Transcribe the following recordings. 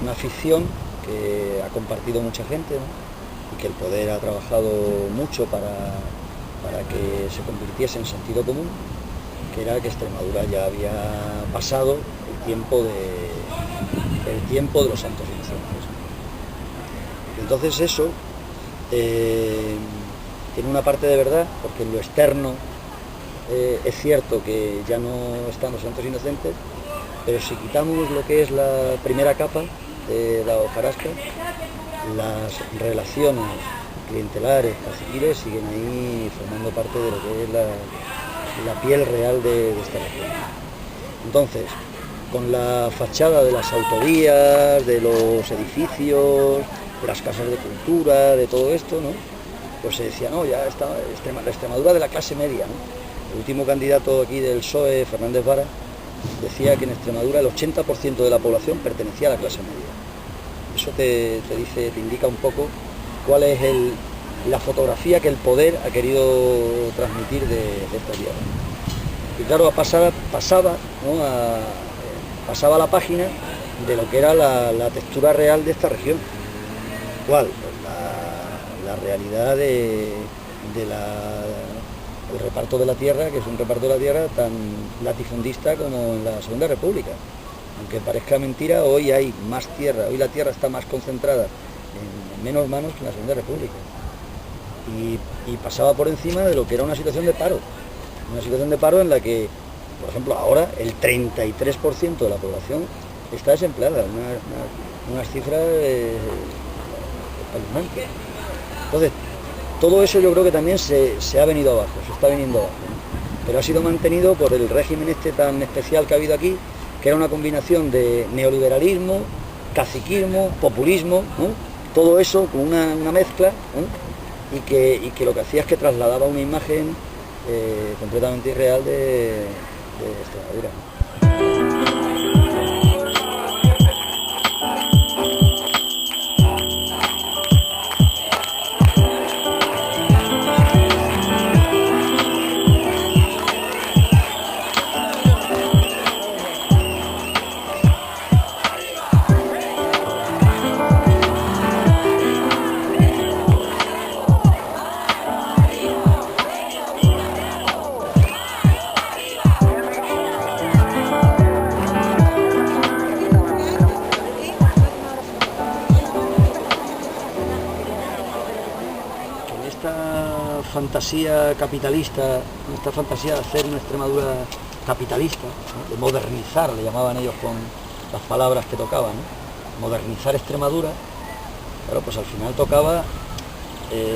una ficción que ha compartido mucha gente, ¿no? Y que el poder ha trabajado mucho para que se convirtiese en sentido común, que era que Extremadura ya había pasado el tiempo de los santos inocentes. Entonces eso tiene una parte de verdad, porque en lo externo es cierto que ya no están los santos inocentes, pero si quitamos lo que es la primera capa de la hojarasca, las relaciones clientelares, caciquiles, siguen ahí formando parte de lo que es la piel real de esta región. Entonces, con la fachada de las autovías, de los edificios, de las casas de cultura, de todo esto, ¿no? Pues se decía, no, ya está la Extremadura de la clase media, ¿no? El último candidato aquí del PSOE, Fernández Vara, decía que en Extremadura el 80% de la población pertenecía a la clase media. Eso te indica un poco cuál es la fotografía que el poder ha querido transmitir de esta tierra. Y claro, pasaba la página de lo que era la textura real de esta región. ¿Cuál? Pues la realidad del reparto de la tierra, que es un reparto de la tierra tan latifundista como en la Segunda República. Aunque parezca mentira, hoy hay más tierra, hoy la tierra está más concentrada en menos manos que en la Segunda República. Y pasaba por encima de lo que era una situación de paro en la que, por ejemplo, ahora el 33% de la población está desempleada, unas cifras espeluznantes. Entonces, todo eso yo creo que también se ha venido abajo, se está viniendo abajo, ¿no? Pero ha sido mantenido por el régimen tan especial que ha habido aquí, que era una combinación de neoliberalismo, caciquismo, populismo, ¿no? Todo eso con una mezcla, ¿no? y que lo que hacía es que trasladaba una imagen completamente irreal de Extremadura, ¿no? Fantasía capitalista, esta fantasía de hacer una Extremadura capitalista, ¿no? De modernizar, le llamaban ellos con las palabras que tocaban, ¿no? Modernizar Extremadura. Claro, pues al final tocaba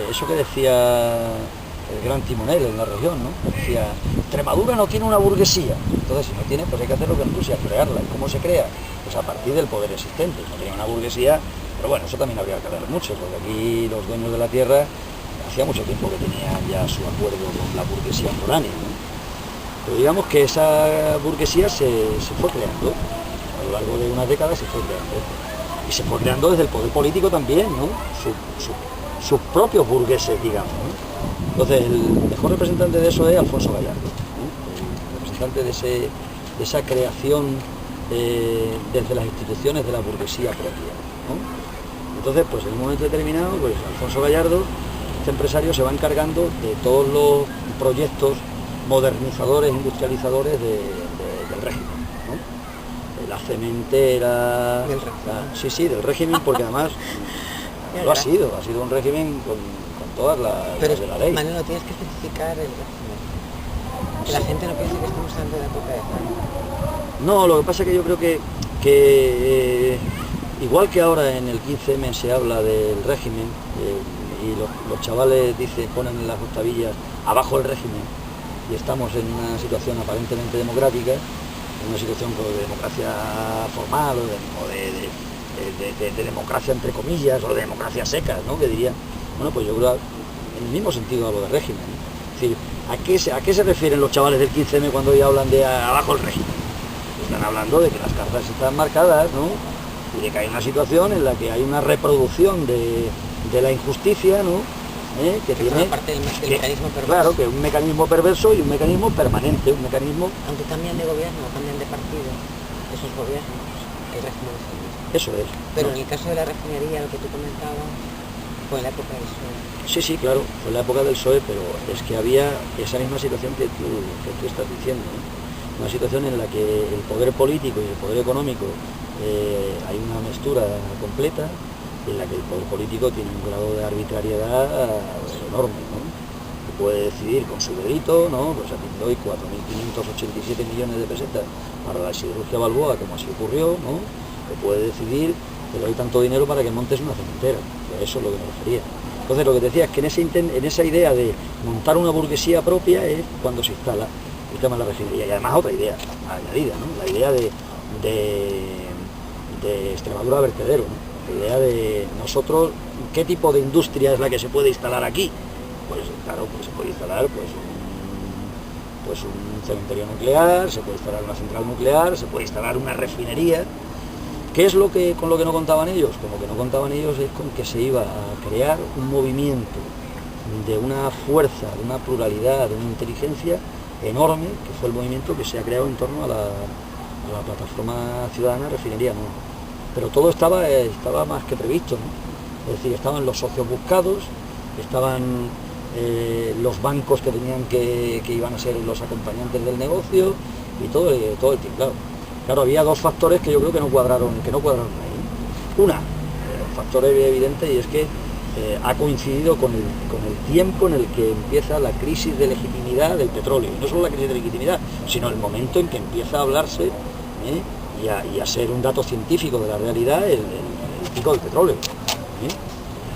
eso que decía el gran timonel en la región, ¿no? Decía, Extremadura no tiene una burguesía, entonces si no tiene, pues hay que hacer lo que en Rusia, crearla. ¿Y cómo se crea? Pues a partir del poder existente. No tiene una burguesía, pero bueno, eso también habría que hablar mucho, porque aquí los dueños de la tierra hacía mucho tiempo que tenían ya su acuerdo con la burguesía foránea, ¿no? Pero digamos que esa burguesía se fue creando, a lo largo de unas décadas se fue creando, y se fue creando desde el poder político también, ¿no? Sus propios burgueses, digamos, ¿no? Entonces el mejor representante de eso es Alfonso Gallardo, ¿no? El representante de esa creación desde las instituciones de la burguesía propia, ¿no? Entonces, pues en un momento determinado, pues Alfonso Gallardo, empresario, se va encargando de todos los proyectos modernizadores, industrializadores del régimen, ¿no? La cementera, del régimen, porque además lo ha sido un régimen con todas las de la ley. Manolo, tienes que especificar el régimen, que la gente no piense que estamos hablando de la época de Franco. No, lo que pasa es que yo creo que igual que ahora en el 15M se habla del régimen, y los chavales ponen en las octavillas abajo el régimen, y estamos en una situación aparentemente democrática, en una situación de democracia formal o de democracia entre comillas, o de democracia seca, ¿no? Que diría, bueno, pues yo creo en el mismo sentido hablo de régimen, ¿no? Es decir, ¿a qué se refieren los chavales del 15M cuando hoy hablan de abajo el régimen? Están hablando de que las cartas están marcadas, ¿no? Y de que hay una situación en la que hay una reproducción de la injusticia, ¿no? Que tiene parte del mecanismo perverso. Claro, que es un mecanismo perverso y un mecanismo permanente, un mecanismo... Aunque cambian de gobierno, cambian de partido, esos gobiernos, el régimen es el mismo. Eso es. Pero ¿no? en el caso de la refinería, lo que tú comentabas, fue en la época del PSOE. Sí, claro, fue la época del PSOE, pero es que había esa misma situación que tú estás diciendo, ¿no? Una situación en la que el poder político y el poder económico hay una mezcula completa, en la que el poder político tiene un grado de arbitrariedad enorme, ¿no? Que puede decidir con su dedito, ¿no? Pues aquí te doy 4.587 millones de pesetas para la siderurgia Balboa, como así ocurrió, ¿no? Que puede decidir, te doy tanto dinero para que montes una cementera, a eso es lo que me refería. Entonces lo que te decía es que en esa idea de montar una burguesía propia es cuando se instala el tema de la refinería. Y además otra idea añadida, ¿no? La idea de Extremadura vertedero, ¿no? La idea de nosotros, ¿qué tipo de industria es la que se puede instalar aquí? Pues claro, pues se puede instalar un cementerio nuclear, se puede instalar una central nuclear, se puede instalar una refinería. ¿Qué es con lo que no contaban ellos? Con lo que no contaban ellos es con que se iba a crear un movimiento de una fuerza, de una pluralidad, de una inteligencia enorme, que fue el movimiento que se ha creado en torno a la plataforma ciudadana Refinería Nueva. Pero todo estaba más que previsto, ¿no? Es decir, estaban los socios buscados, estaban los bancos que iban a ser los acompañantes del negocio y todo el tinglado. Claro, había dos factores que yo creo que no cuadraron ahí. Una, un factor evidente, y es que ha coincidido con el tiempo en el que empieza la crisis de legitimidad del petróleo. Y no solo la crisis de legitimidad, sino el momento en que empieza a hablarse y a ser un dato científico de la realidad el pico del petróleo.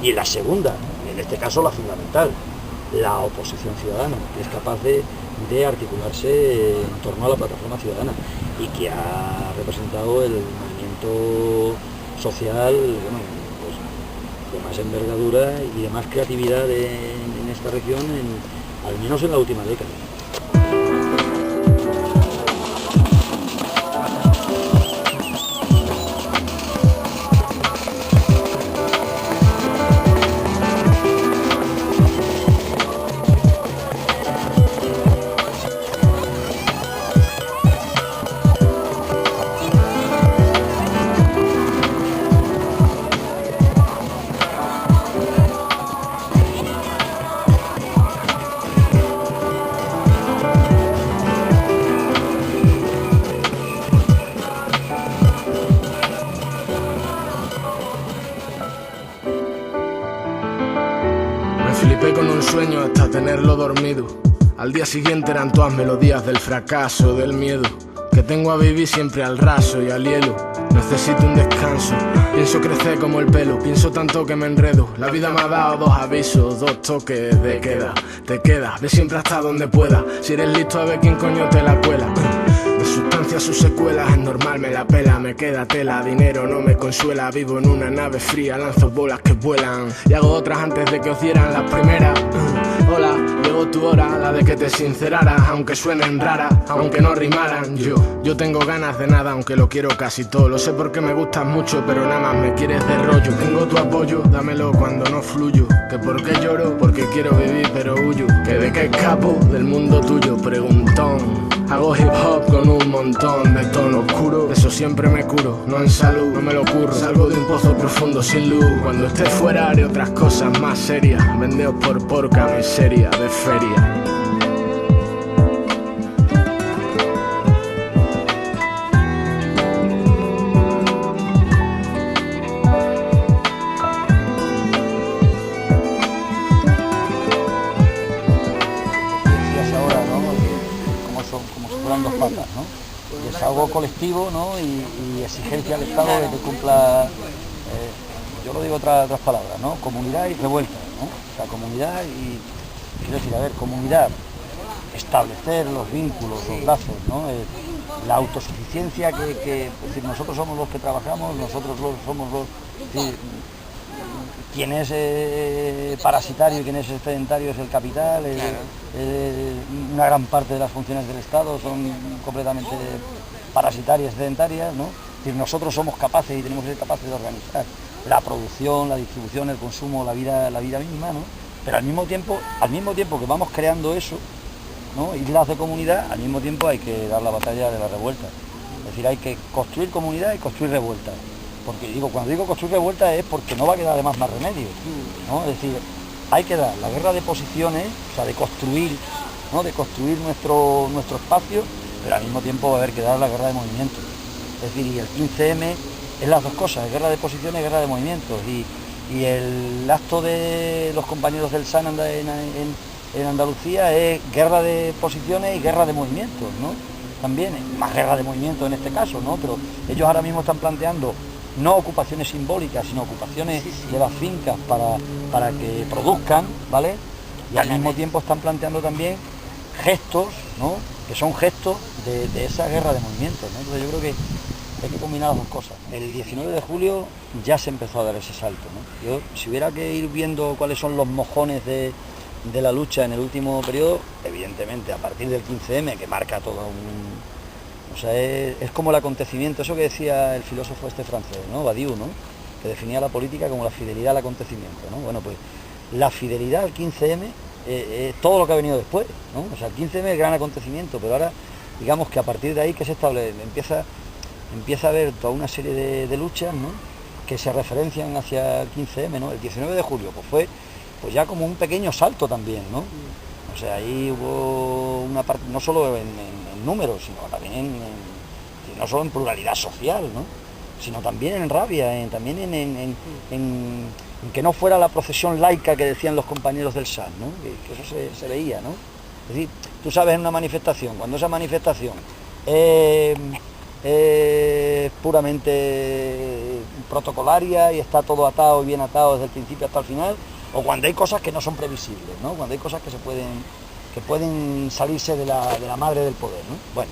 Y la segunda, en este caso la fundamental, la oposición ciudadana, que es capaz de articularse en torno a la plataforma ciudadana y que ha representado el movimiento social, bueno, pues, de más envergadura y de más creatividad en esta región, al menos en la última década. Flipé con un sueño hasta tenerlo dormido. Al día siguiente eran todas melodías del fracaso, del miedo, que tengo a vivir siempre al raso y al hielo. Necesito un descanso, pienso crecer como el pelo, pienso tanto que me enredo. La vida me ha dado dos avisos, dos toques de queda. Te queda, ve siempre hasta donde pueda. Si eres listo a ver quién coño te la cuela. De sustancia sus secuelas, es normal, me la pela, me queda tela, dinero no me consuela. Vivo en una nave fría, lanzo bolas que vuelan y hago otras antes de que os dieran las primeras. Hola, llegó tu hora, la de que te sinceraras, aunque suenen raras, aunque no rimaran. Yo tengo ganas de nada, aunque lo quiero casi todo. Lo sé porque me gustas mucho, pero nada más me quieres de rollo. Tengo tu apoyo, dámelo cuando no fluyo. Que por qué lloro, porque quiero vivir pero huyo. Que de qué escapo del mundo tuyo, preguntón. Hago hip hop con un montón de tono oscuro. De eso siempre me curo, no en salud, no me lo curro. Salgo de un pozo profundo sin luz. Cuando esté fuera haré otras cosas más serias. Vendeos por porca miseria de feria. Desahogo colectivo, ¿no? y exigencia al Estado de que cumpla, yo lo digo otras palabras, ¿no? Comunidad y revuelta, ¿no? O sea, comunidad y, quiero decir, a ver, comunidad, establecer los vínculos, los lazos, ¿no? La autosuficiencia que es decir, nosotros somos los que trabajamos, nosotros somos los... Quien es parasitario y quien es sedentario es el capital. Una gran parte de las funciones del Estado son completamente parasitarias, sedentarias, ¿no? Es decir, nosotros somos capaces y tenemos que ser capaces de organizar la producción, la distribución, el consumo, la vida misma, ¿no? Pero al mismo tiempo que vamos creando eso, ¿no? Islas de comunidad, al mismo tiempo hay que dar la batalla de la revuelta. Es decir, hay que construir comunidad y construir revuelta. porque cuando digo construir revuelta es porque no va a quedar además más remedio, ¿no? Es decir, hay que dar la guerra de posiciones, o sea, de construir, ¿no? De construir nuestro espacio, pero al mismo tiempo va a haber que dar la guerra de movimientos. Es decir, y el 15M es las dos cosas, guerra de posiciones y guerra de movimientos. Y el acto de los compañeros del SAN en Andalucía es guerra de posiciones y guerra de movimientos, ¿no? También, más guerra de movimientos en este caso, ¿no? Pero ellos ahora mismo están planteando no ocupaciones simbólicas, sino ocupaciones de las fincas para que produzcan, ¿vale? Y al mismo tiempo están planteando también gestos, ¿no? Que son gestos de esa guerra de movimientos, ¿no? Entonces yo creo que hay que combinar las dos cosas. El 19 de julio ya se empezó a dar ese salto, ¿no? Yo, si hubiera que ir viendo cuáles son los mojones de la lucha en el último periodo, evidentemente a partir del 15M, que marca todo o sea, es como el acontecimiento, eso que decía el filósofo este francés, ¿no? Badiou, ¿no? Que definía la política como la fidelidad al acontecimiento, ¿no? Bueno, pues la fidelidad al 15M es todo lo que ha venido después, ¿no? O sea, el 15M es el gran acontecimiento, pero ahora, digamos que a partir de ahí que se establece, empieza a haber toda una serie de luchas, ¿no? Que se referencian hacia el 15M, ¿no? El 19 de julio pues fue pues ya como un pequeño salto también, ¿no? O sea, ahí hubo una parte, no solo en números, sino también no solo en pluralidad social, ¿no? Sino también en rabia, también en que no fuera la procesión laica que decían los compañeros del SAN, ¿no? Que eso se veía, ¿no? Es decir, tú sabes en una manifestación, cuando esa manifestación es puramente protocolaria y está todo atado y bien atado desde el principio hasta el final, o cuando hay cosas que no son previsibles, ¿no? Cuando hay cosas que pueden salirse de la madre del poder, ¿no? Bueno,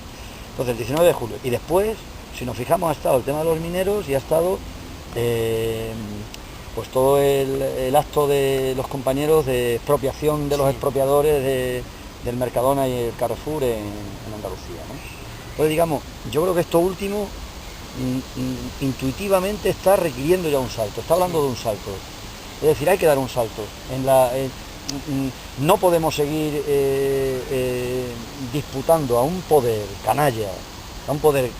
entonces el 19 de julio. Y después, si nos fijamos, ha estado el tema de los mineros y ha estado pues todo el acto de los compañeros de expropiación de los expropiadores del Mercadona y el Carrefour en Andalucía, ¿no? Entonces, digamos, yo creo que esto último intuitivamente está requiriendo ya un salto, está hablando de un salto. Es decir, hay que dar un salto. No podemos seguir disputando a un poder canalla, a un poder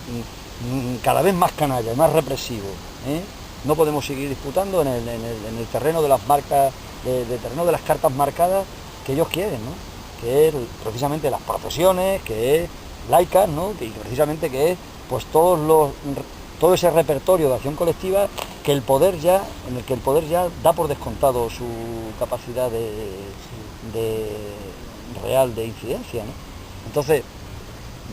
cada vez más canalla, más represivo, ¿eh? No podemos seguir disputando en el terreno de las marcas, del terreno de las cartas marcadas que ellos quieren, ¿no? Que es precisamente las profesiones, que es laicas, ¿no? Y precisamente que es pues todo ese repertorio de acción colectiva en el que el poder ya da por descontado su capacidad real de incidencia, ¿no? Entonces,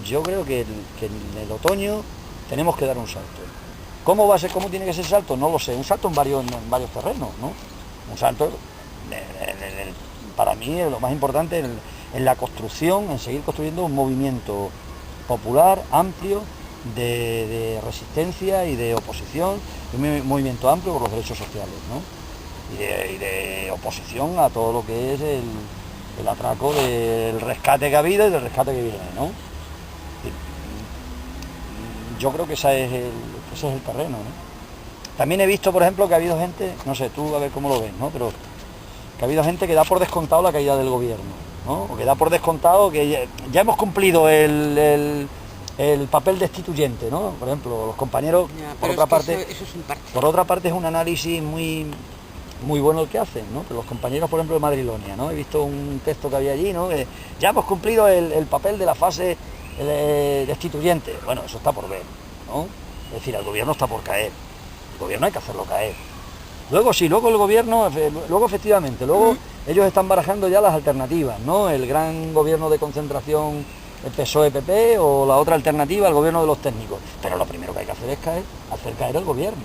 yo creo que en el otoño tenemos que dar un salto. ¿Cómo tiene que ser el salto? No lo sé. Un salto en varios terrenos, ¿no? Un salto, para mí, lo más importante en la construcción, en seguir construyendo un movimiento popular, amplio, de resistencia y de oposición, un movimiento amplio por los derechos sociales, ¿no? Y de oposición a todo lo que es el atraco del rescate que ha habido y del rescate que viene, ¿no? Yo creo que ese es el terreno, ¿no? También he visto, por ejemplo, que ha habido gente, no sé, tú a ver cómo lo ves, ¿no? Pero que ha habido gente que da por descontado la caída del gobierno, ¿no? O que da por descontado que ya hemos cumplido el papel destituyente, ¿no? Por ejemplo, los compañeros, por otra parte, eso es un parte. Por otra parte es un análisis muy bueno el que hacen, ¿no? Pero los compañeros, por ejemplo, de Madrilonia, ¿no? He visto un texto que había allí, ¿no? Ya hemos cumplido el papel de la fase destituyente. Bueno, eso está por ver, ¿no? Es decir, el gobierno está por caer. El gobierno hay que hacerlo caer. Luego sí, luego el gobierno, efectivamente, ellos están barajando ya las alternativas, ¿no? El gran gobierno de concentración, el PSOE-PP, o la otra alternativa, el gobierno de los técnicos. Pero lo primero que hay que hacer es hacer caer el gobierno.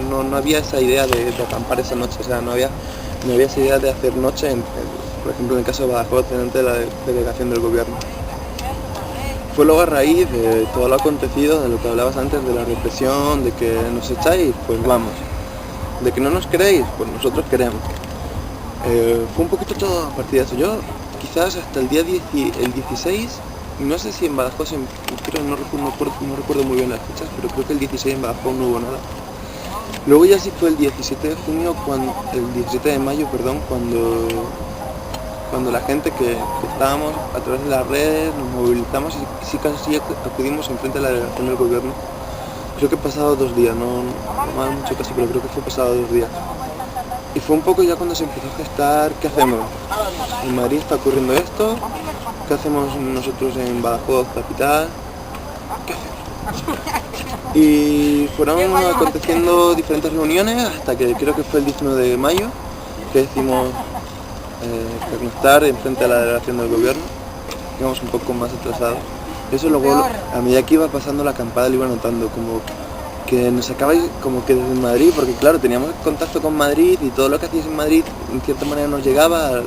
no había esa idea de acampar esa noche, o sea, no había esa idea de hacer noche, por ejemplo en el caso de Badajoz, ante la delegación del gobierno. Fue luego a raíz de todo lo acontecido, de lo que hablabas antes, de la represión, de que nos echáis, pues vamos. De que no nos queréis, pues nosotros queremos. Fue un poquito todo a partir de eso. Yo quizás hasta el día 16, no sé si en Badajoz, no recuerdo muy bien las fechas, pero creo que el 16 en Badajoz no hubo nada. Luego ya sí fue el 17 de junio, el 17 de mayo, perdón, cuando la gente que estábamos a través de las redes nos movilizamos y sí casi acudimos enfrente de la delegación del gobierno. Creo que pasado 2 días, no me da mucho caso, pero creo que fue pasado 2 días. Y fue un poco ya cuando se empezó a gestar, ¿qué hacemos? En Madrid está ocurriendo esto, ¿qué hacemos nosotros en Badajoz, capital? ¿Qué hacemos? Y fueron aconteciendo diferentes reuniones hasta que creo que fue el 19 de mayo que decidimos pernoctar enfrente a la delegación del gobierno. Íbamos un poco más atrasados. Eso luego, a medida que iba pasando la acampada, lo iba notando, como que nos sacabais como que desde Madrid, porque claro, teníamos contacto con Madrid y todo lo que hacíais en Madrid en cierta manera nos llegaba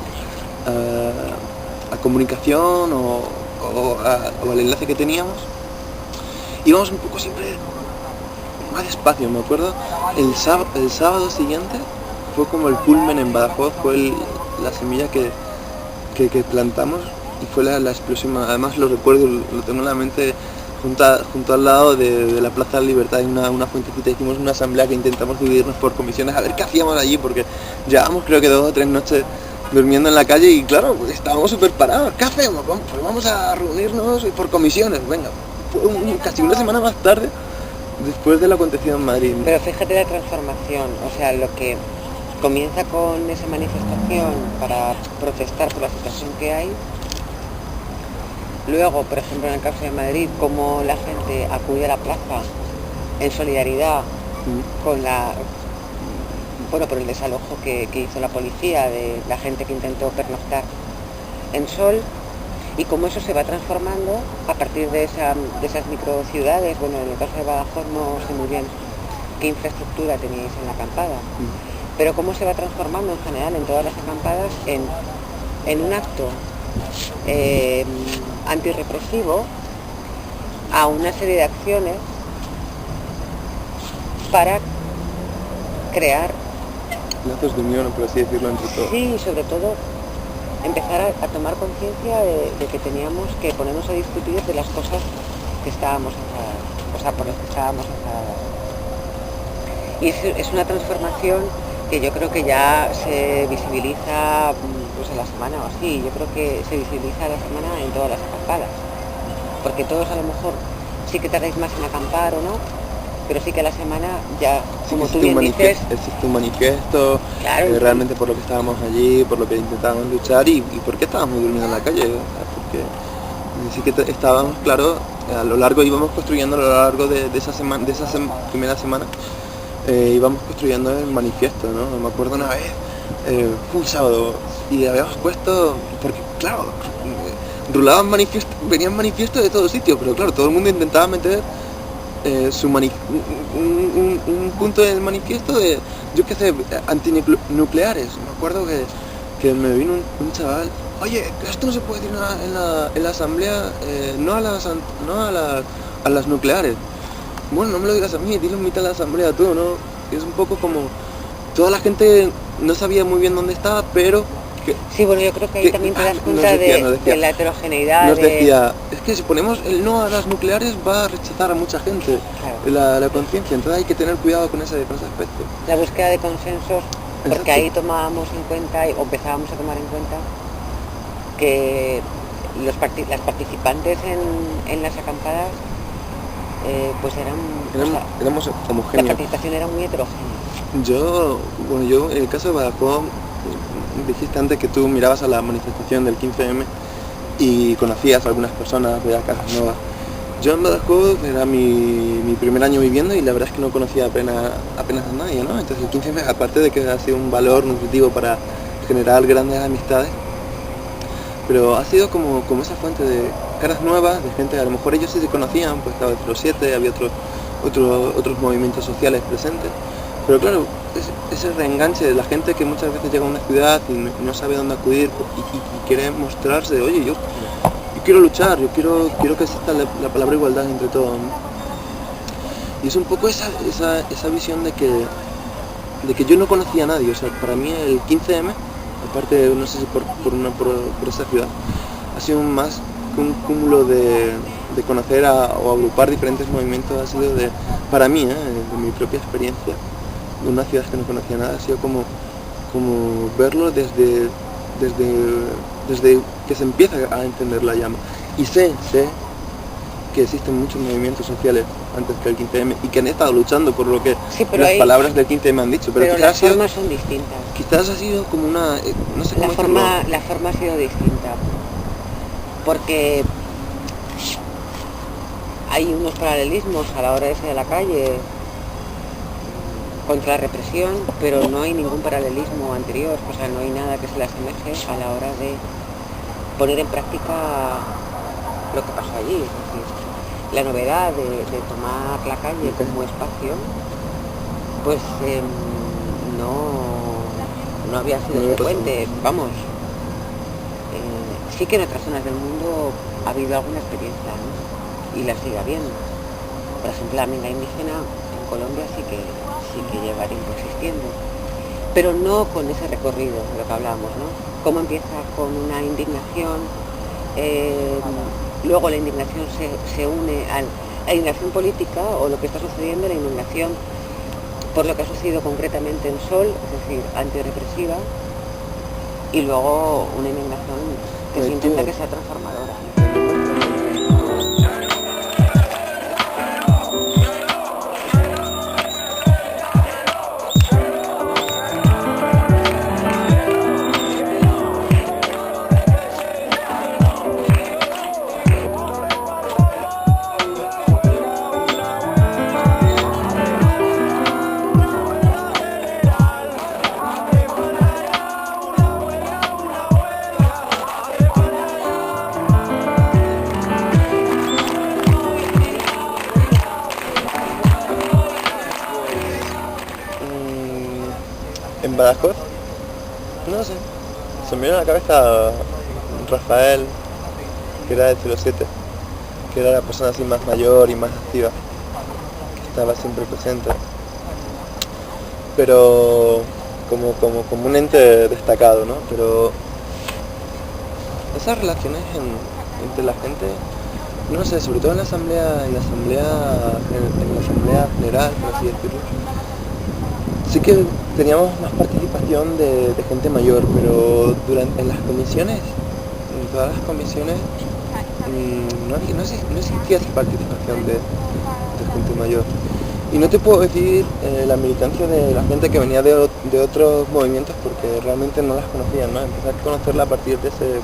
a comunicación o al enlace que teníamos. Íbamos un poco siempre más despacio, me acuerdo, el sábado siguiente fue como el culmen en Badajoz, fue la semilla que plantamos y fue la explosión. Además lo recuerdo, lo tengo en la mente, junto al lado de la Plaza de la Libertad, en una fuentecita, hicimos una asamblea que intentamos dividirnos por comisiones a ver qué hacíamos allí, porque llevábamos creo que 2 o 3 noches durmiendo en la calle y claro, pues, estábamos súper parados. ¿Qué hacemos? Pues vamos a reunirnos por comisiones, venga. Fue casi una semana más tarde, después de lo acontecido en Madrid. Pero fíjate la transformación, o sea, lo que comienza con esa manifestación para protestar por la situación que hay. Luego, por ejemplo, en el caso de Madrid, cómo la gente acude a la plaza en solidaridad por el desalojo que hizo la policía de la gente que intentó pernoctar en Sol, y cómo eso se va transformando a partir de esas microciudades. Bueno, en el caso de Badajoz no sé muy bien qué infraestructura teníais en la acampada, pero cómo se va transformando en general en todas las acampadas en un acto antirrepresivo, a una serie de acciones para crear lazos de unión, por así decirlo, entre todos. Sí, sobre todo empezar a tomar conciencia de que teníamos que ponernos a discutir de las cosas que estábamos enfadados, o sea, por las que estábamos enfadados. Y es una transformación que yo creo que ya se visibiliza pues a la semana o así. Yo creo que se visibiliza a la semana en todas las acampadas, porque todos a lo mejor sí que tardáis más en acampar o no, pero sí que a la semana ya, como tú bien dices, existe un manifiesto, claro, realmente por lo que estábamos allí, por lo que intentábamos luchar y por qué estábamos durmiendo en la calle, porque sí que estábamos, claro, a lo largo, íbamos construyendo a lo largo de esa primera semana, íbamos construyendo el manifiesto, ¿no? Me acuerdo una vez, fue un sábado y habíamos puesto, porque claro, rulaban manifiestos, venían manifiestos de todos sitios, pero claro, todo el mundo intentaba meter un punto del manifiesto de, yo qué sé, antinucleares. Me acuerdo que me vino un chaval, oye, esto no se puede decir en la asamblea, no a las nucleares. Bueno, no me lo digas a mí, dilo en mitad de la asamblea tú, ¿no? Es un poco como, toda la gente no sabía muy bien dónde estaba, pero sí, bueno, yo creo que ahí también te das cuenta de la heterogeneidad. Nos decía, es que si ponemos el no a las nucleares va a rechazar a mucha gente, claro, la conciencia, entonces hay que tener cuidado con ese aspecto. La búsqueda de consensos, porque exacto, ahí tomábamos en cuenta, o empezábamos a tomar en cuenta, que las participantes en las acampadas pues éramos homogéneos. La participación era muy heterogénea. Yo en el caso de Badajoz, dijiste antes que tú mirabas a la manifestación del 15M y conocías a algunas personas, veías caras nuevas. Yo en Badajoz era mi primer año viviendo y la verdad es que no conocía apenas a nadie, ¿no? Entonces el 15M, aparte de que ha sido un valor nutritivo para generar grandes amistades, pero ha sido como esa fuente de caras nuevas, de gente, a lo mejor ellos sí se conocían, pues estaba el 7, había otros movimientos sociales presentes, Pero claro, ese reenganche de la gente que muchas veces llega a una ciudad y no sabe dónde acudir y quiere mostrarse, oye, yo quiero luchar, yo quiero que exista la palabra igualdad entre todos, ¿no? Y es un poco esa visión de que yo no conocía a nadie. O sea, para mí el 15M, aparte, no sé si por esa ciudad, ha sido más que un cúmulo de conocer o agrupar diferentes movimientos. Ha sido para mí, de mi propia experiencia, de una ciudad que no conocía nada, ha sido como verlo desde que se empieza a encender la llama. Y sé que existen muchos movimientos sociales antes que el 15M y que han estado luchando por lo que las palabras del 15M han dicho, pero las formas son distintas. Quizás ha sido como una, no sé cómo la forma ha sido distinta, porque hay unos paralelismos a la hora de salir a la calle contra la represión, pero no hay ningún paralelismo anterior, o sea, no hay nada que se le asemeje a la hora de poner en práctica lo que pasó allí. Es decir, la novedad de tomar la calle como espacio, pues no había sido frecuente. Vamos, sí que en otras zonas del mundo ha habido alguna experiencia, ¿no? Y la sigue habiendo. Por ejemplo, la minga indígena en Colombia sí que lleva tiempo existiendo, pero no con ese recorrido de lo que hablábamos, ¿no? Cómo empieza con una indignación, luego la indignación se une a la indignación política o lo que está sucediendo, la indignación por lo que ha sucedido concretamente en Sol, es decir, antirrepresiva, y luego una indignación que se intenta que sea transformadora. En Badajoz, no sé, se me vino a la cabeza Rafael, que era del 07, que era la persona así más mayor y más activa, que estaba siempre presente, pero como un ente destacado, ¿no? Pero esas relaciones entre la gente, no sé, sobre todo en la asamblea general, por así decirlo, sí que teníamos más participación de gente mayor, pero en las comisiones, en todas las comisiones, no existía esa participación de gente mayor. Y no te puedo decir la militancia de la gente que venía de otros movimientos porque realmente no las conocían, ¿no? Empezar a conocerla a partir de ese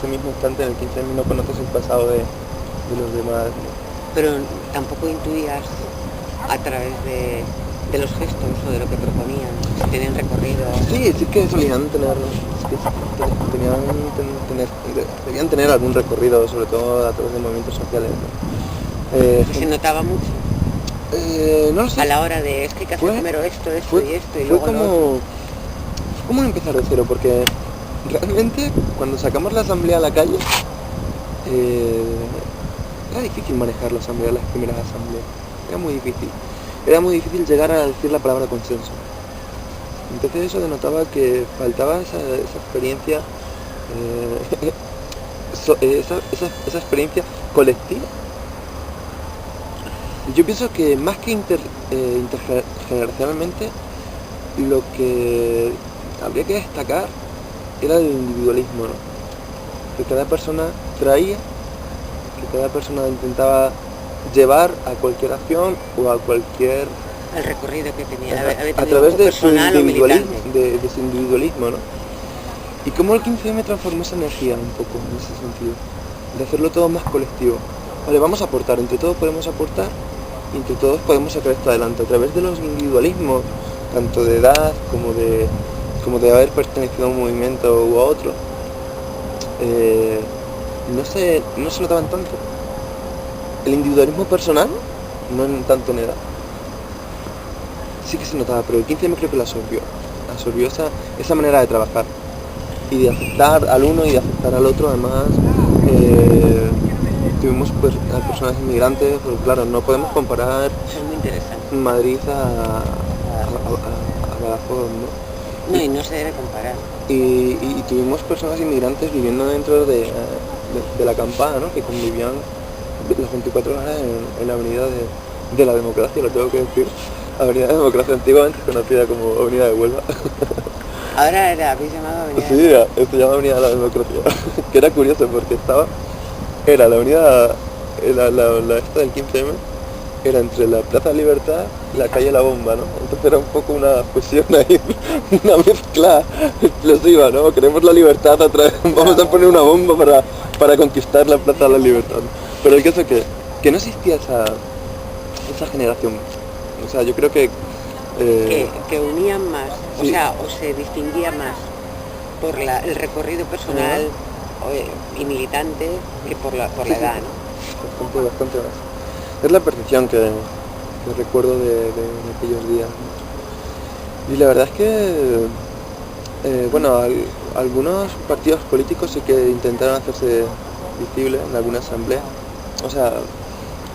mismo instante en el 15M no conoces el pasado de los demás, ¿no? Pero tampoco intuías a través de los gestos o de lo que proponían, si tenían recorrido. Sí que solían debían tener algún recorrido, sobre todo a través de movimientos sociales, ¿no? Se notaba mucho. No lo sé. A la hora de explicar primero esto y luego fue como empezar de cero, porque realmente cuando sacamos la asamblea a la calle era difícil manejar la asamblea, las primeras asambleas, era muy difícil llegar a decir la palabra consenso. Entonces eso denotaba que faltaba esa experiencia, esa experiencia colectiva. Yo pienso que más que intergeneracionalmente, lo que habría que destacar era el individualismo, ¿no? Que cada persona traía, que cada persona intentaba llevar a cualquier acción o a cualquier... El recorrido que tenía, a través de su individualismo, ¿no? Y cómo el 15M transformó esa energía un poco en ese sentido, de hacerlo todo más colectivo. Vale, vamos a aportar, entre todos podemos aportar y entre todos podemos sacar esto adelante a través de los individualismos, tanto de edad como de haber pertenecido a un movimiento u a otro. No se notaban tanto. El individualismo personal, no tanto en edad, sí que se notaba, pero el 15M creo que lo absorbió esa manera de trabajar y de aceptar al uno y de aceptar al otro. Además, tuvimos pues, a personas inmigrantes, porque claro, no podemos comparar Eso es muy interesante. Madrid a Badajoz, ¿no? No, y no se debe comparar. Y tuvimos personas inmigrantes viviendo dentro de la Campana, ¿no? Que convivían las 24 horas en la avenida de la democracia, lo tengo que decir. Avenida de Democracia, antiguamente conocida como Avenida de Huelva. Ahora habéis llamado Avenida. Sí, se llama Avenida de la Democracia. Que era curioso porque era la avenida, la esta del 15M, era entre la Plaza Libertad y la calle La Bomba, ¿no? Entonces era un poco una fusión ahí, una mezcla explosiva, ¿no? Queremos la libertad otra vez, vamos a poner una bomba para conquistar la Plaza de la Libertad. Pero el caso es que no existía esa generación. O sea, yo creo que unían más, sí. O sea, o se distinguía más por el recorrido personal y militante que por la Sí, edad, ¿no? bastante más. Es la percepción que recuerdo de aquellos días, ¿no? Y la verdad es que, bueno, algunos partidos políticos sí que intentaron hacerse visibles en alguna asamblea. O sea,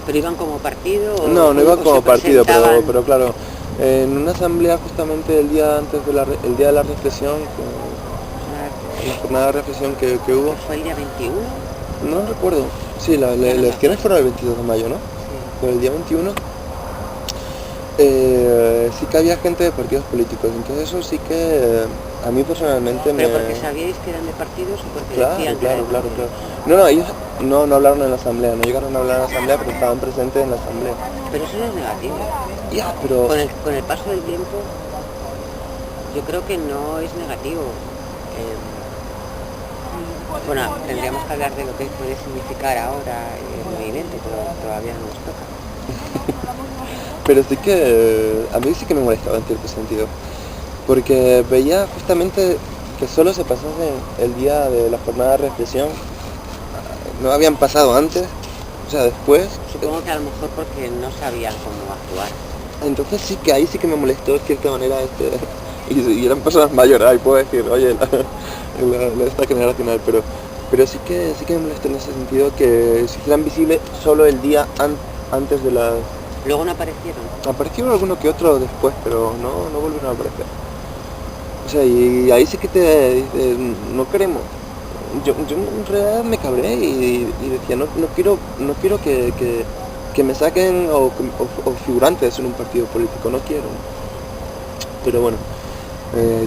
¿Pero iban como partido? no iban o como se partido, presentaban? pero claro, en una asamblea justamente el día antes el día de la reflexión, la jornada de reflexión que hubo, ¿Fue el día 21? no recuerdo, sí, las elecciones fueron el 22 de mayo, ¿no? Pero el día 21 sí que había gente de partidos políticos, entonces eso sí que a mí personalmente ¿Pero porque sabíais que eran de partidos o porque decían que Claro. eran? No, ellos no hablaron en la asamblea, no llegaron a hablar en la asamblea, pero estaban presentes en la asamblea. Pero eso no es negativo. Ya, pero... Con el paso del tiempo, yo creo que no es negativo. Bueno, tendríamos que hablar de lo que puede significar ahora el movimiento, pero todavía no nos toca. Pero sí que a mí sí que me molestaba en cierto sentido, porque veía justamente que solo se pasase el día de la jornada de reflexión, no habían pasado antes, o sea, después. Supongo que a lo mejor porque no sabían cómo actuar. Entonces sí que ahí sí que me molestó de cierta manera y eran personas mayores, ahí puedo decir, oye, esta generacional, pero sí que me molestó en ese sentido que se hicieran visibles solo el día antes de la... Luego no aparecieron. Aparecieron alguno que otro después, pero no volvieron a aparecer. O sea, y ahí sí que no queremos. Yo en realidad me cabré y decía, no quiero que me saquen o figurantes en un partido político, no quiero. Pero bueno,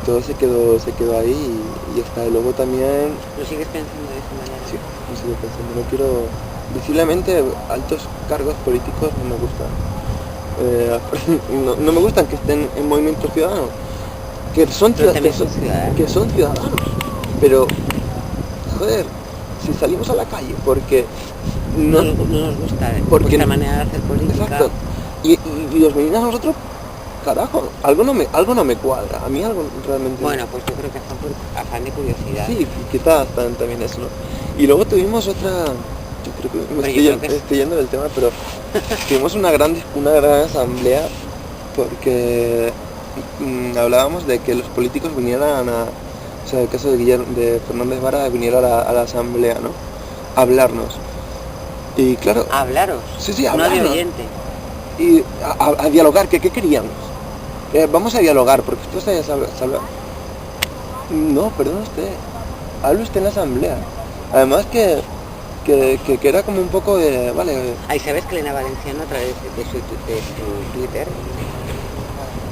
todo se quedó ahí y hasta luego también... ¿Lo sigues pensando de esa manera? Sí, lo sigo pensando, no quiero... Visiblemente altos cargos políticos no me gustan. No me gustan que estén en movimientos ciudadanos, que son ciudadanos, pero joder, si salimos a la calle porque no nos gusta porque nuestra manera de hacer política. Exacto, y los venir a nosotros, carajo, algo no me cuadra, a mí algo realmente... Bueno, pues yo creo que afán de curiosidad. Sí, quizás también eso, ¿no? Y luego tuvimos otra... Yo creo que me estoy yendo del tema, pero tuvimos una gran asamblea porque hablábamos de que los políticos vinieran o sea, el caso de Fernández Vara viniera a la asamblea, ¿no? A hablarnos. Y claro... ¿A hablaros? Sí, a no hablarnos. de oyente. Y a dialogar, ¿qué queríamos? Vamos a dialogar, porque esto se habla... No, perdón usted, hable usted en la asamblea. Además que era como un poco de... Vale. Ahí sabes que Elena Valenciano a través de su Twitter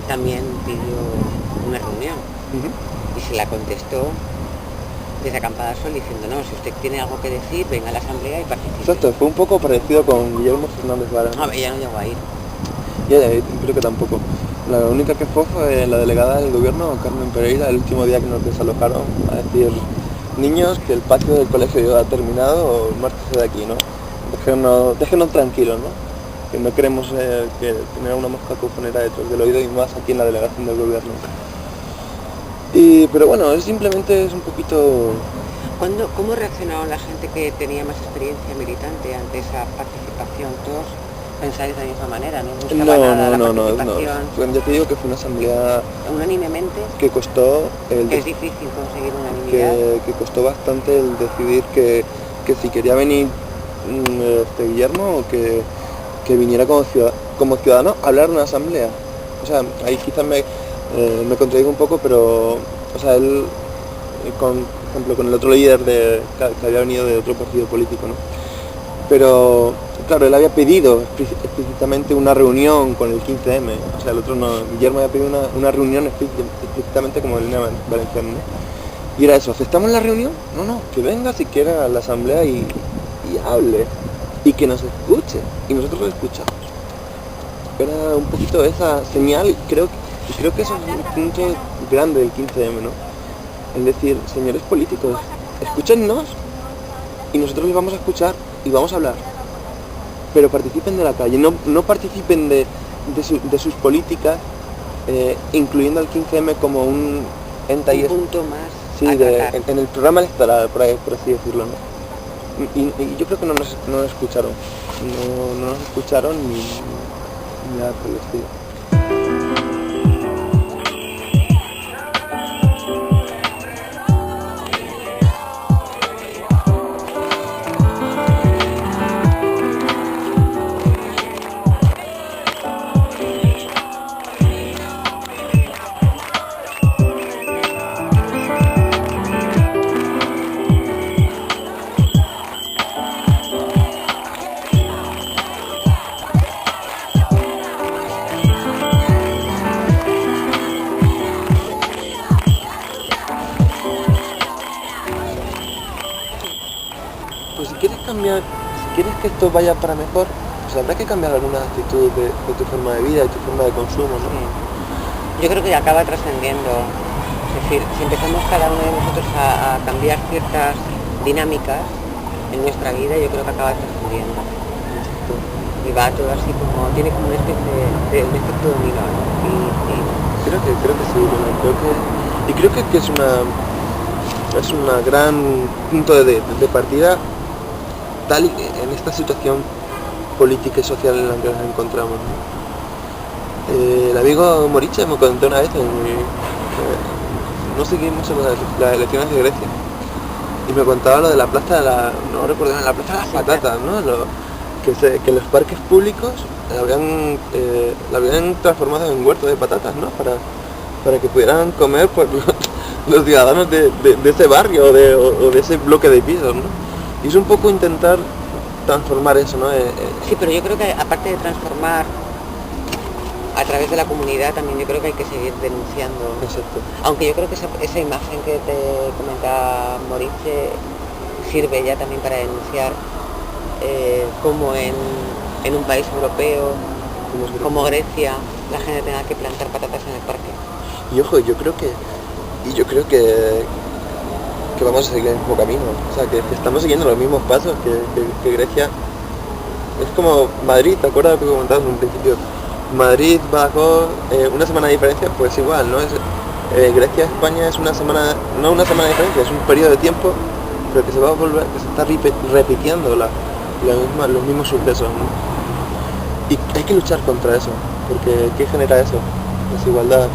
también pidió una reunión y se la contestó desde Acampada Sol diciendo, no, si usted tiene algo que decir, venga a la asamblea y participe. Exacto, fue un poco parecido con Guillermo Fernández Vara. No, ella no llegó a ir. Ya, creo que tampoco. La única que fue la delegada del gobierno, Carmen Pereira, el último día que nos desalojaron, a decir... Niños, que el patio del colegio ya ha terminado, márchese de aquí, ¿no? Déjenos tranquilos, ¿no? Que no queremos tener una mosca cojonera detrás del oído y más aquí en la delegación del gobierno. Pero bueno, simplemente es un poquito... ¿Cómo reaccionaron la gente que tenía más experiencia militante ante esa participación? ¿Todos pensáis de la misma manera, no buscaba nada la participación. Bueno, ya te digo que fue una asamblea unánimemente, que costó que es difícil conseguir unanimidad. Que costó bastante el decidir que si quería venir Guillermo o que viniera como ciudadano a hablar en una asamblea. O sea, ahí quizás me contradigo un poco, pero, o sea, él, por ejemplo, con el otro líder que había venido de otro partido político, ¿no? Pero, claro, él había pedido explícitamente una reunión con el 15M, o sea, el otro no, Guillermo había pedido una reunión explícitamente como el Elena Valenciano, ¿no? Y era eso, ¿aceptamos la reunión? No, que venga siquiera a la asamblea y hable, y que nos escuche, y nosotros lo escuchamos. Era un poquito esa señal, y creo que eso es un punto grande del 15M, ¿no? Es decir, señores políticos, escúchennos, y nosotros les vamos a escuchar y vamos a hablar, pero participen de la calle, no participen de sus políticas, incluyendo al 15M como un ente ahí, punto más, sí, en el programa electoral, por así decirlo, ¿no? Y yo creo que no nos escucharon, no nos escucharon ni nada por el estilo. Pues si quieres que esto vaya para mejor, pues habrá que cambiar algunas actitudes de tu forma de vida y tu forma de consumo, ¿no? Sí. Yo creo que acaba trascendiendo, es decir, si empezamos cada uno de nosotros a cambiar ciertas dinámicas en nuestra vida, yo creo que acaba trascendiendo. Y va todo así como, tiene como una especie de un efecto dominó, ¿no? Creo que sí, bueno, creo que es una gran punto de partida tal en esta situación política y social en la que nos encontramos, ¿no? El amigo Moriche me contó una vez no seguí mucho las elecciones de Grecia y me contaba lo de la plaza no recuerdo, la plaza de las patatas, ¿no? Que los parques públicos la habían transformado en huerto de patatas, ¿no? Para que pudieran comer pues, los ciudadanos de ese barrio o de ese bloque de pisos, ¿no? Y es un poco intentar transformar eso, ¿no? Sí, pero yo creo que aparte de transformar a través de la comunidad, también yo creo que hay que seguir denunciando. Exacto. Aunque yo creo que esa imagen que te comentaba Moriche sirve ya también para denunciar como en un país europeo, como Grecia, la gente tenga que plantar patatas en el parque. Y ojo, yo creo que vamos a seguir el mismo camino, o sea, que estamos siguiendo los mismos pasos que Grecia. Es como Madrid, ¿te acuerdas lo que comentabas en un principio? Madrid, Badajoz, una semana de diferencia, pues igual, ¿no? Grecia, España es una semana, no una semana de diferencia, es un periodo de tiempo, pero que se va a volver, que se está repitiendo los mismos sucesos, ¿no? Y hay que luchar contra eso, porque ¿qué genera eso? Desigualdad.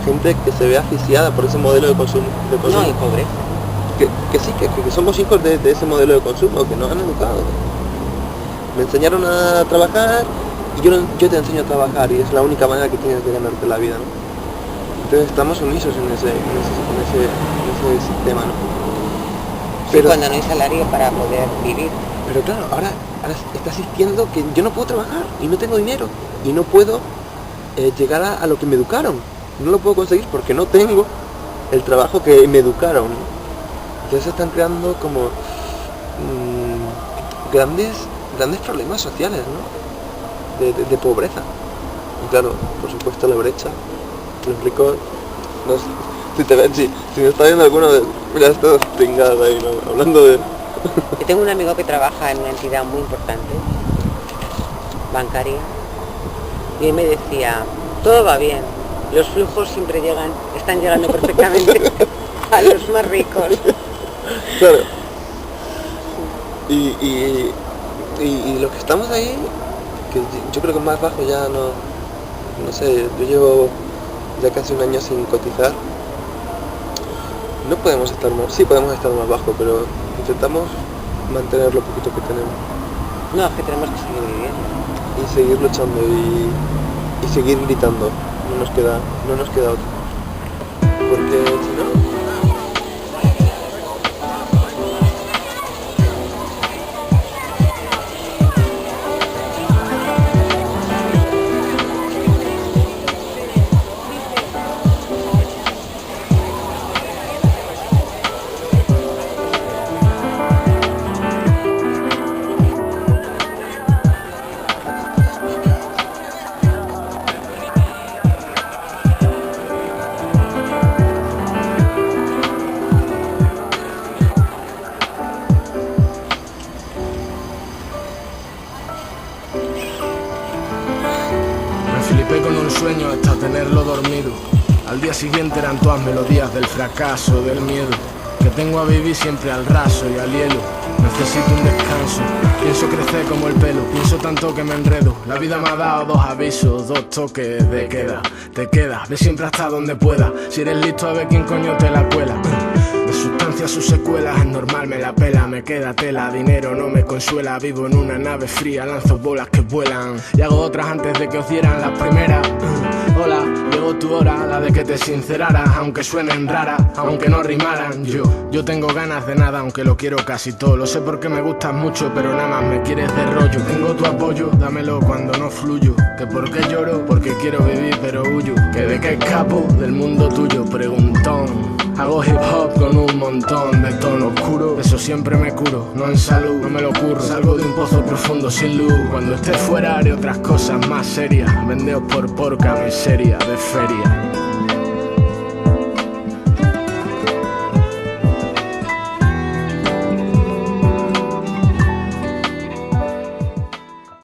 Gente que se ve asfixiada por ese modelo de consumo. No, y pobreza. Que somos hijos de ese modelo de consumo, que nos han educado. Me enseñaron a trabajar y yo te enseño a trabajar y es la única manera que tienes de ganarte la vida, ¿no? Entonces estamos sumisos en ese sistema, ¿no? Pero cuando no hay salario para poder vivir. Pero claro, ahora estás diciendo que yo no puedo trabajar y no tengo dinero y no puedo llegar a lo que me educaron. No lo puedo conseguir porque no tengo el trabajo que me educaron, ¿no? Entonces se están creando como grandes problemas sociales, ¿no? De pobreza. Y claro, por supuesto la brecha, los ricos, no sé, si me está viendo alguno de... Mira, esto pringado ahí, ¿no? Hablando de... Yo tengo un amigo que trabaja en una entidad muy importante, bancaria, y él me decía, todo va bien, los flujos siempre están llegando perfectamente a los más ricos. Claro. Y los que estamos ahí, que yo creo que más bajo ya no sé, yo llevo ya casi un año sin cotizar. No podemos estar más, sí podemos estar más bajo, pero intentamos mantener lo poquito que tenemos. No, es que tenemos que seguir viviendo. Y seguir luchando y seguir gritando, no nos queda otra. Porque si no... Flipé con un sueño hasta tenerlo dormido. Al día siguiente eran todas melodías del fracaso, del miedo, que tengo a vivir siempre al raso y al hielo. Necesito un descanso, pienso crecer como el pelo, pienso tanto que me enredo. La vida me ha dado 2 avisos, 2 toques de queda. Te quedas, ve siempre hasta donde pueda. Si eres listo a ver quién coño te la cuela. De sustancia sus secuelas, es normal, me la pela, me queda tela, dinero no me consuela. Vivo en una nave fría, lanzo bolas que vuelan y hago otras antes de que os dieran las primeras. Hola, llegó tu hora, la de que te sinceraras, aunque suenen raras, aunque no rimaran. Yo tengo ganas de nada, aunque lo quiero casi todo. Lo sé porque me gustas mucho, pero nada más me quieres de rollo. Tengo tu apoyo, dámelo cuando no fluyo. ¿Que por qué lloro? Porque quiero vivir pero huyo. ¿Que de qué escapo? Del mundo tuyo, preguntón. Hago hip hop con un montón de tono oscuro. Eso siempre me curo, no en salud, no me lo curro. Salgo de un pozo profundo sin luz. Cuando esté fuera haré otras cosas más serias. Vendeos por porca miseria de feria.